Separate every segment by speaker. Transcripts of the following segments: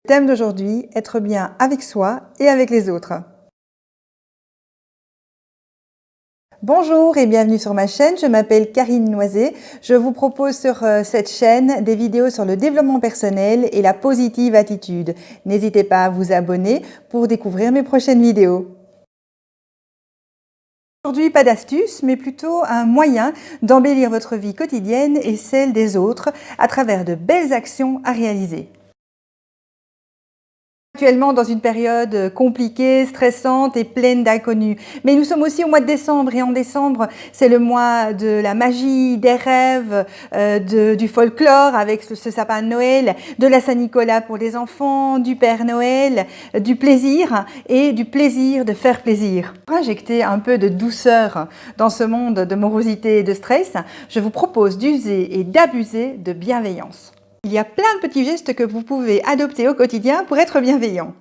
Speaker 1: Thème d'aujourd'hui, être bien avec soi et avec les autres. Bonjour et bienvenue sur ma chaîne, je m'appelle Karine Noisé. Je vous propose sur cette chaîne des vidéos sur le développement personnel et la positive attitude. N'hésitez pas à vous abonner pour découvrir mes prochaines vidéos. Aujourd'hui, pas d'astuce, mais plutôt un moyen d'embellir votre vie quotidienne et celle des autres à travers de belles actions à réaliser. Actuellement dans une période compliquée, stressante et pleine d'inconnus. Mais nous sommes aussi au mois de décembre et en décembre, c'est le mois de la magie, des rêves, du folklore avec ce sapin de Noël, de la Saint-Nicolas pour les enfants, du Père Noël, du plaisir et du plaisir de faire plaisir. Pour injecter un peu de douceur dans ce monde de morosité et de stress, je vous propose d'user et d'abuser de bienveillance. Il y a plein de petits gestes que vous pouvez adopter au quotidien pour être bienveillant.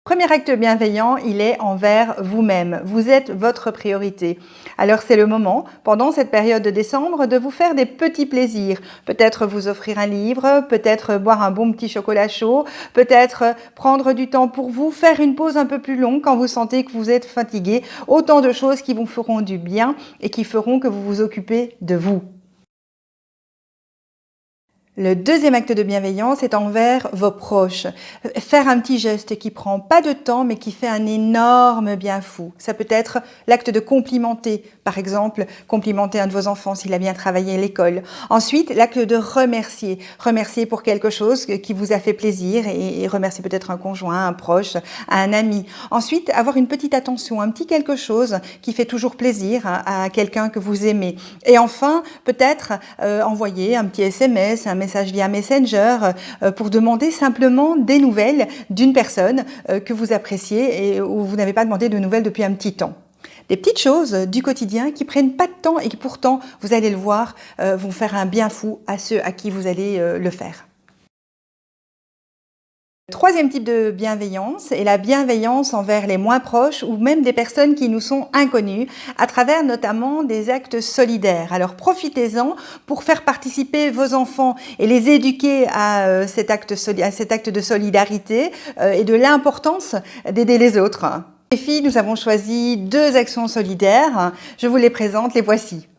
Speaker 1: Premier acte bienveillant, il est envers vous-même. Vous êtes votre priorité. Alors c'est le moment, pendant cette période de décembre, de vous faire des petits plaisirs. Peut-être vous offrir un livre, peut-être boire un bon petit chocolat chaud, peut-être prendre du temps pour vous, faire une pause un peu plus longue quand vous sentez que vous êtes fatigué. Autant de choses qui vous feront du bien et qui feront que vous vous occupez de vous. Le deuxième acte de bienveillance est envers vos proches. Faire un petit geste qui prend pas de temps mais qui fait un énorme bien fou. Ça peut être l'acte de complimenter, par exemple, complimenter un de vos enfants s'il a bien travaillé à l'école. Ensuite, l'acte de remercier. Remercier pour quelque chose qui vous a fait plaisir et remercier peut-être un conjoint, un proche, un ami. Ensuite, avoir une petite attention, un petit quelque chose qui fait toujours plaisir à quelqu'un que vous aimez. Et enfin, peut-être envoyer un petit SMS, un message via Messenger pour demander simplement des nouvelles d'une personne que vous appréciez et où vous n'avez pas demandé de nouvelles depuis un petit temps. Des petites choses du quotidien qui prennent pas de temps et qui pourtant, vous allez le voir, vont faire un bien fou à ceux à qui vous allez le faire. Le troisième type de bienveillance est la bienveillance envers les moins proches ou même des personnes qui nous sont inconnues à travers notamment des actes solidaires. Alors profitez-en pour faire participer vos enfants et les éduquer à cet acte de solidarité et de l'importance d'aider les autres. Les filles, nous avons choisi 2 actions solidaires. Je vous les présente, les voici.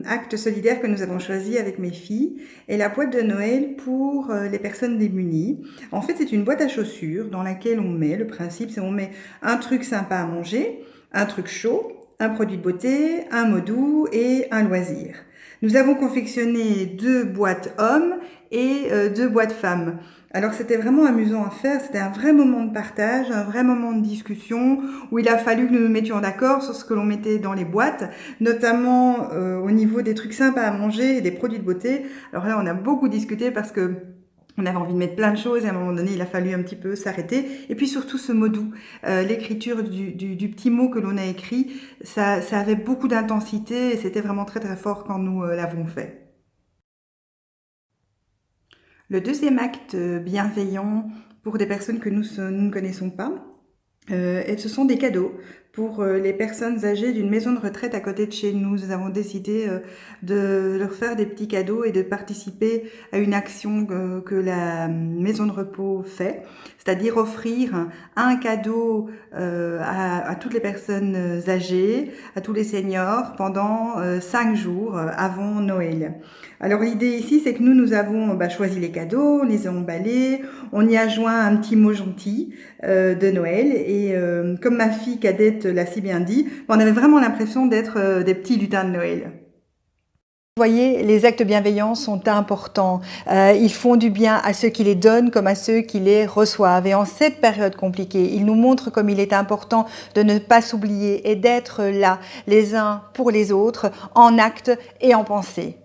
Speaker 1: Acte solidaire que nous avons choisi avec mes filles est la boîte de Noël pour les personnes démunies. En fait, c'est une boîte à chaussures dans laquelle on met, le principe c'est on met un truc sympa à manger, un truc chaud, un produit de beauté, un mot doux et un loisir. Nous avons confectionné 2 boîtes hommes et 2 boîtes femmes. Alors c'était vraiment amusant à faire, c'était un vrai moment de partage, un vrai moment de discussion où il a fallu que nous nous mettions d'accord sur ce que l'on mettait dans les boîtes, notamment au niveau des trucs sympas à manger et des produits de beauté. Alors là on a beaucoup discuté parce que on avait envie de mettre plein de choses et à un moment donné, il a fallu un petit peu s'arrêter. Et puis surtout ce mot doux, l'écriture du petit mot que l'on a écrit, ça avait beaucoup d'intensité et c'était vraiment très très fort quand nous l'avons fait. Le deuxième acte bienveillant pour des personnes que nous ne connaissons pas, et ce sont des cadeaux pour les personnes âgées d'une maison de retraite à côté de chez nous. Nous avons décidé de leur faire des petits cadeaux et de participer à une action que la maison de repos fait, c'est-à-dire offrir un cadeau à toutes les personnes âgées, à tous les seniors pendant 5 jours avant Noël. Alors l'idée ici, c'est que nous avons choisi les cadeaux, on les a emballés, on y a joint un petit mot gentil de Noël et comme ma fille cadette l'a si bien dit, on avait vraiment l'impression d'être des petits lutins de Noël. Vous voyez, les actes bienveillants sont importants. Ils font du bien à ceux qui les donnent comme à ceux qui les reçoivent. Et en cette période compliquée, ils nous montrent comme il est important de ne pas s'oublier et d'être là, les uns pour les autres, en acte et en pensée.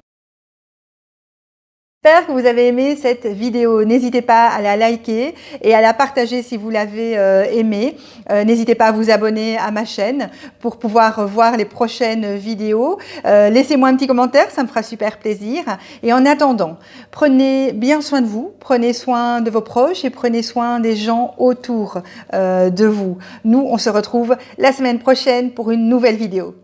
Speaker 1: J'espère que vous avez aimé cette vidéo. N'hésitez pas à la liker et à la partager si vous l'avez aimée. N'hésitez pas à vous abonner à ma chaîne pour pouvoir voir les prochaines vidéos. Laissez-moi un petit commentaire, ça me fera super plaisir. Et en attendant, prenez bien soin de vous, prenez soin de vos proches et prenez soin des gens autour de vous. Nous, on se retrouve la semaine prochaine pour une nouvelle vidéo.